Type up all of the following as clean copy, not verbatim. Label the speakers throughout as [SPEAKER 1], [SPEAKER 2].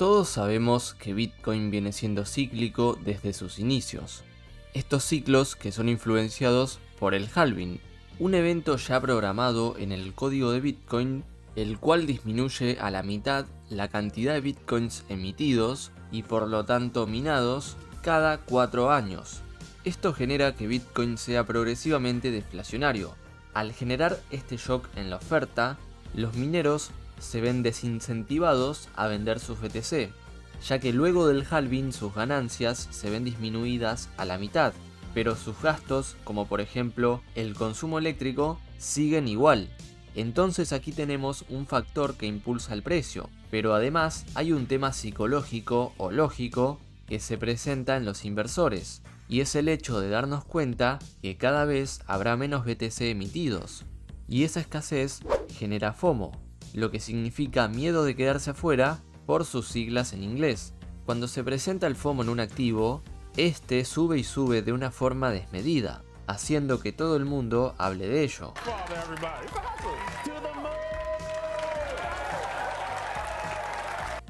[SPEAKER 1] Todos sabemos que Bitcoin viene siendo cíclico desde sus inicios. Estos ciclos que son influenciados por el halving, un evento ya programado en el código de Bitcoin, el cual disminuye a la mitad la cantidad de Bitcoins emitidos y por lo tanto minados cada 4 años. Esto genera que Bitcoin sea progresivamente deflacionario. Al generar este shock en la oferta, los mineros se ven desincentivados a vender sus BTC, ya que luego del halving sus ganancias se ven disminuidas a la mitad, pero sus gastos, como por ejemplo el consumo eléctrico, siguen igual. Entonces aquí tenemos un factor que impulsa el precio, pero además hay un tema psicológico o lógico que se presenta en los inversores, y es el hecho de darnos cuenta que cada vez habrá menos BTC emitidos, y esa escasez genera FOMO, lo que significa miedo de quedarse afuera por sus siglas en inglés. Cuando se presenta el FOMO en un activo, este sube y sube de una forma desmedida, haciendo que todo el mundo hable de ello.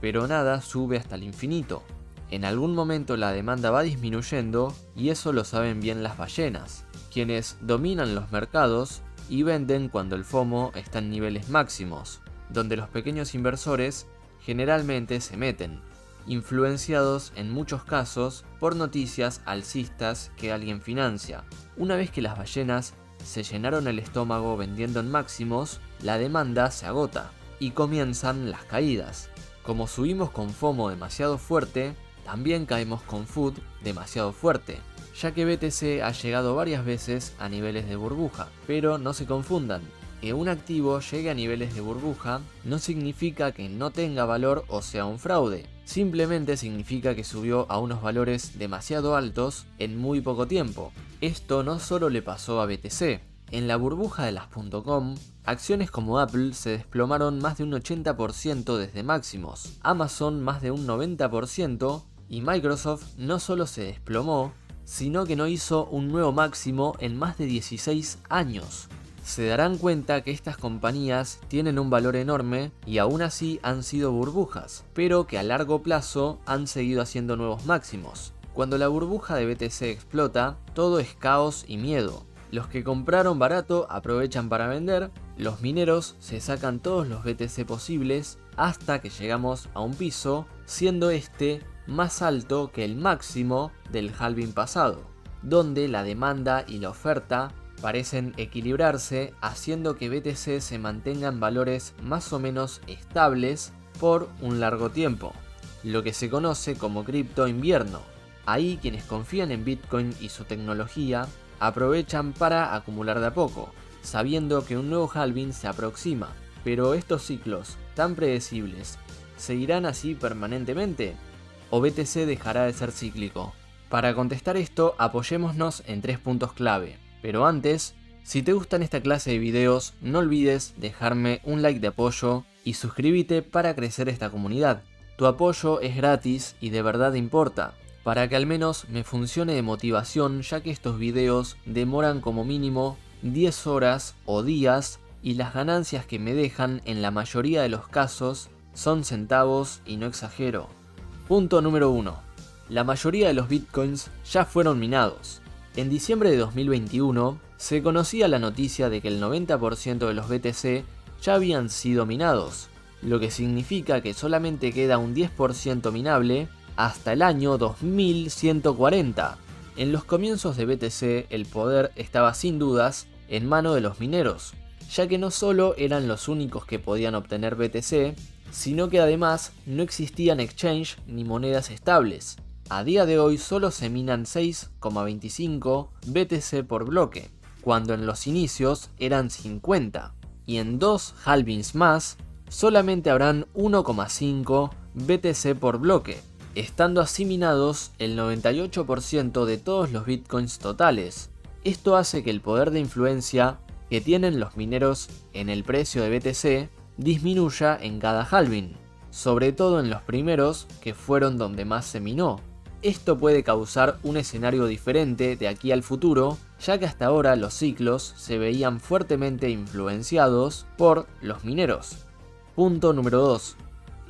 [SPEAKER 1] Pero nada sube hasta el infinito. En algún momento la demanda va disminuyendo y eso lo saben bien las ballenas, quienes dominan los mercados y venden cuando el FOMO está en niveles máximos, donde los pequeños inversores generalmente se meten, influenciados en muchos casos por noticias alcistas que alguien financia. Una vez que las ballenas se llenaron el estómago vendiendo en máximos, la demanda se agota y comienzan las caídas. Como subimos con FOMO demasiado fuerte, también caemos con FUD demasiado fuerte, ya que BTC ha llegado varias veces a niveles de burbuja, pero no se confundan. Que un activo llegue a niveles de burbuja no significa que no tenga valor o sea un fraude, simplemente significa que subió a unos valores demasiado altos en muy poco tiempo. Esto no solo le pasó a BTC. En la burbuja de las .com, acciones como Apple se desplomaron más de un 80% desde máximos, Amazon más de un 90% y Microsoft no solo se desplomó, sino que no hizo un nuevo máximo en más de 16 años. Se darán cuenta que estas compañías tienen un valor enorme y aún así han sido burbujas, pero que a largo plazo han seguido haciendo nuevos máximos. Cuando la burbuja de BTC explota, todo es caos y miedo. Los que compraron barato aprovechan para vender, los mineros se sacan todos los BTC posibles hasta que llegamos a un piso, siendo este más alto que el máximo del halving pasado, donde la demanda y la oferta parecen equilibrarse, haciendo que BTC se mantenga en valores más o menos estables por un largo tiempo, lo que se conoce como cripto invierno. Ahí quienes confían en Bitcoin y su tecnología aprovechan para acumular de a poco, sabiendo que un nuevo halving se aproxima. Pero estos ciclos tan predecibles, ¿seguirán así permanentemente? ¿O BTC dejará de ser cíclico? Para contestar esto, apoyémonos en 3 puntos clave. Pero antes, si te gustan esta clase de videos, no olvides dejarme un like de apoyo y suscríbete para crecer esta comunidad. Tu apoyo es gratis y de verdad importa, para que al menos me funcione de motivación, ya que estos videos demoran como mínimo 10 horas o días y las ganancias que me dejan en la mayoría de los casos son centavos y no exagero. Punto número 1. La mayoría de los bitcoins ya fueron minados. En diciembre de 2021 se conocía la noticia de que el 90% de los BTC ya habían sido minados, lo que significa que solamente queda un 10% minable hasta el año 2140. En los comienzos de BTC el poder estaba sin dudas en mano de los mineros, ya que no solo eran los únicos que podían obtener BTC, sino que además no existían exchange ni monedas estables. A día de hoy solo se minan 6,25 BTC por bloque, cuando en los inicios eran 50, y en 2 halvings más solamente habrán 1,5 BTC por bloque, estando así minados el 98% de todos los bitcoins totales. Esto hace que el poder de influencia que tienen los mineros en el precio de BTC disminuya en cada halving, sobre todo en los primeros, que fueron donde más se minó. Esto puede causar un escenario diferente de aquí al futuro, ya que hasta ahora los ciclos se veían fuertemente influenciados por los mineros. Punto número 2.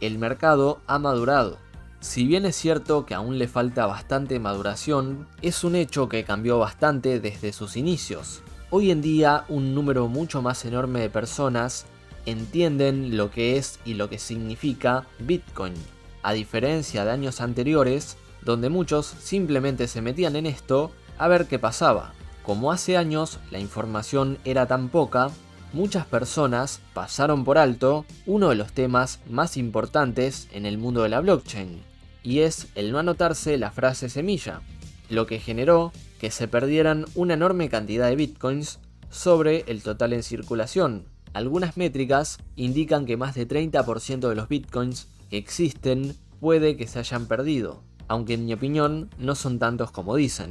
[SPEAKER 1] el mercado ha madurado. Si bien es cierto que aún le falta bastante maduración, es un hecho que cambió bastante desde sus inicios. Hoy en día un número mucho más enorme de personas entienden lo que es y lo que significa Bitcoin, a diferencia de años anteriores, donde muchos simplemente se metían en esto a ver qué pasaba. Como hace años la información era tan poca, muchas personas pasaron por alto uno de los temas más importantes en el mundo de la blockchain, y es el no anotarse la frase semilla, lo que generó que se perdieran una enorme cantidad de bitcoins sobre el total en circulación. Algunas métricas indican que más de 30% de los bitcoins que existen puede que se hayan perdido, aunque en mi opinión no son tantos como dicen.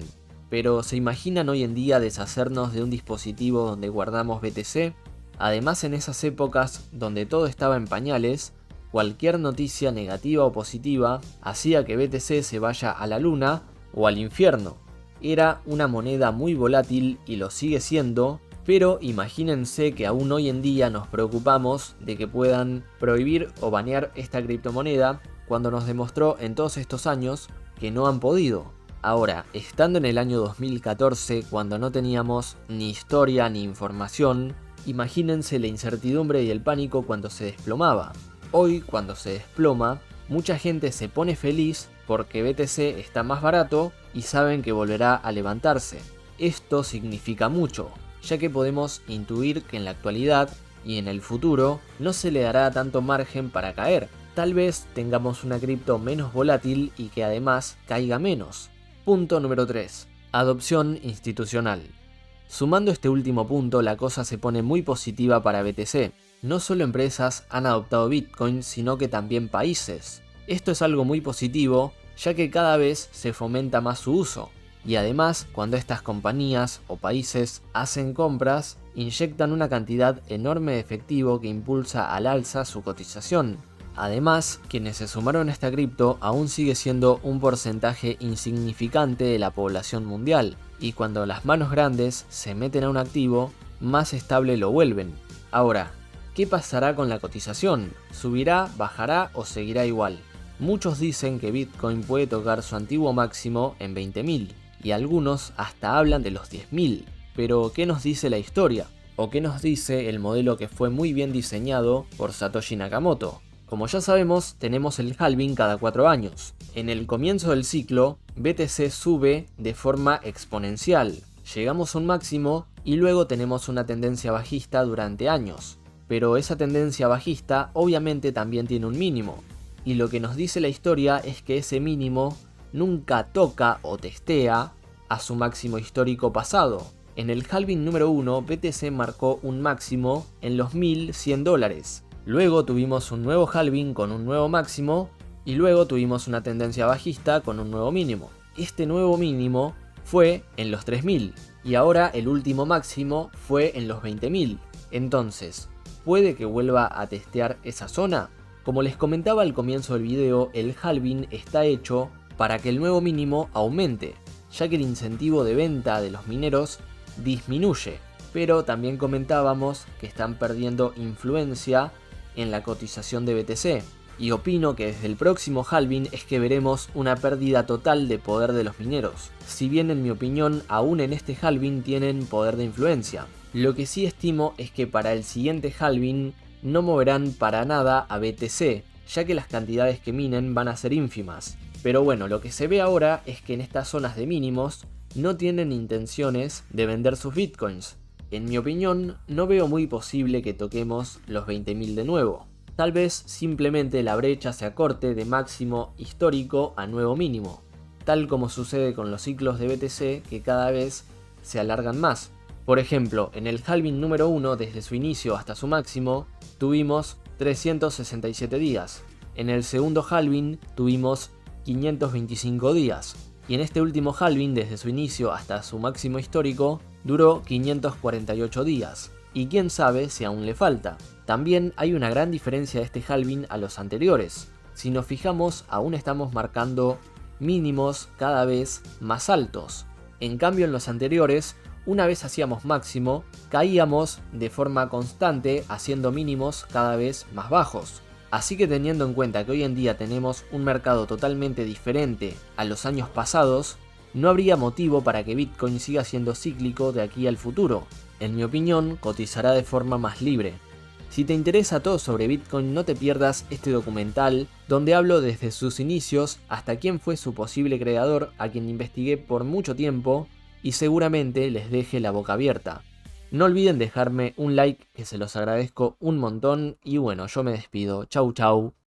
[SPEAKER 1] Pero ¿se imaginan hoy en día deshacernos de un dispositivo donde guardamos BTC? Además, en esas épocas donde todo estaba en pañales, cualquier noticia negativa o positiva hacía que BTC se vaya a la luna o al infierno. Era una moneda muy volátil y lo sigue siendo, pero imagínense que aún hoy en día nos preocupamos de que puedan prohibir o banear esta criptomoneda cuando nos demostró en todos estos años que no han podido. Ahora, estando en el año 2014, cuando no teníamos ni historia ni información, imagínense la incertidumbre y el pánico cuando se desplomaba. Hoy, cuando se desploma, mucha gente se pone feliz porque BTC está más barato y saben que volverá a levantarse. Esto significa mucho, ya que podemos intuir que en la actualidad y en el futuro no se le dará tanto margen para caer. Tal vez tengamos una cripto menos volátil y que además caiga menos. Punto número 3. Adopción institucional. Sumando este último punto, la cosa se pone muy positiva para BTC. No solo empresas han adoptado Bitcoin, sino que también países. Esto es algo muy positivo, ya que cada vez se fomenta más su uso. Y además, cuando estas compañías o países hacen compras, inyectan una cantidad enorme de efectivo que impulsa al alza su cotización. Además, quienes se sumaron a esta cripto aún sigue siendo un porcentaje insignificante de la población mundial, y cuando las manos grandes se meten a un activo, más estable lo vuelven. Ahora, ¿qué pasará con la cotización? ¿Subirá, bajará o seguirá igual? Muchos dicen que Bitcoin puede tocar su antiguo máximo en 20.000, y algunos hasta hablan de los 10.000. Pero, ¿qué nos dice la historia? ¿O qué nos dice el modelo que fue muy bien diseñado por Satoshi Nakamoto? Como ya sabemos, tenemos el halving cada 4 años. En el comienzo del ciclo, BTC sube de forma exponencial. Llegamos a un máximo y luego tenemos una tendencia bajista durante años. Pero esa tendencia bajista obviamente también tiene un mínimo. Y lo que nos dice la historia es que ese mínimo nunca toca o testea a su máximo histórico pasado. En el halving número 1, BTC marcó un máximo en los $1.100. Luego tuvimos un nuevo halving con un nuevo máximo y luego tuvimos una tendencia bajista con un nuevo mínimo. Este nuevo mínimo fue en los 3.000 y ahora el último máximo fue en los 20.000. Entonces, ¿puede que vuelva a testear esa zona? Como les comentaba al comienzo del video, el halving está hecho para que el nuevo mínimo aumente, ya que el incentivo de venta de los mineros disminuye, pero también comentábamos que están perdiendo influencia en la cotización de BTC, y opino que desde el próximo halving es que veremos una pérdida total de poder de los mineros, si bien en mi opinión aún en este halving tienen poder de influencia. Lo que sí estimo es que para el siguiente halving no moverán para nada a BTC, ya que las cantidades que minen van a ser ínfimas. Pero bueno, lo que se ve ahora es que en estas zonas de mínimos no tienen intenciones de vender sus bitcoins. En mi opinión, no veo muy posible que toquemos los 20.000 de nuevo. Tal vez simplemente la brecha se acorte de máximo histórico a nuevo mínimo, tal como sucede con los ciclos de BTC que cada vez se alargan más. Por ejemplo, en el halving número 1, desde su inicio hasta su máximo, tuvimos 367 días. En el segundo halving tuvimos 525 días. Y en este último halving, desde su inicio hasta su máximo histórico, duró 548 días. Y quién sabe si aún le falta. También hay una gran diferencia de este halving a los anteriores. Si nos fijamos, aún estamos marcando mínimos cada vez más altos. En cambio, en los anteriores, una vez hacíamos máximo, caíamos de forma constante haciendo mínimos cada vez más bajos. Así que teniendo en cuenta que hoy en día tenemos un mercado totalmente diferente a los años pasados, no habría motivo para que Bitcoin siga siendo cíclico de aquí al futuro. En mi opinión, cotizará de forma más libre. Si te interesa todo sobre Bitcoin, no te pierdas este documental donde hablo desde sus inicios hasta quién fue su posible creador, a quien investigué por mucho tiempo y seguramente les deje la boca abierta. No olviden dejarme un like, que se los agradezco un montón, y bueno, yo me despido. Chau chau.